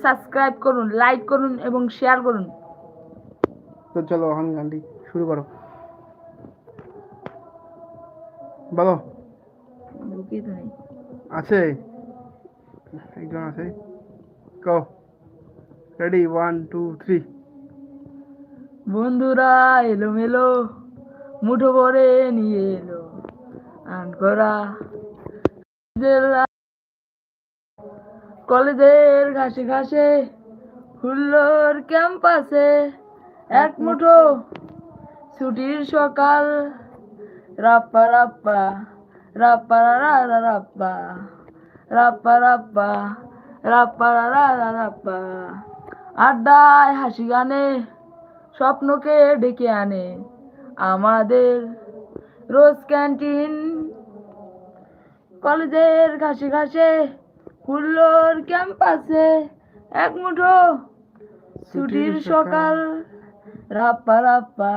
Subscribe করুন, like করুন এবং শেয়ার করুন। তো চলো আমি গানটি শুরু করো, বলো। ঢুকিয়ে তো নেই। আছে, একজন আছে, কো, রেডি, 1 2 3। বন্ধুরা এলোমেলো মুঠো ভরে নিয়ে এলো আন করা কলেজের ঘাসে ঘাসে হুল্লোর ক্যাম্পাসে এক মুঠো ছুটির সকাল রাপ্পা রাপ্পা রাপ্পা রা রা রাপ্পা রাপ্পা রাপ্পা রাপ্পা রা রা রাপ্পা আড্ডায় হাসি গানে স্বপ্নকে ডেকে আনে আমাদের রোজ ক্যান্টিন কলেজের ঘাসে ঘাসে হুল্লোর ক্যাম্পাসে এক মুঠো ছুটির সকাল রাপ্পা রাপ্পা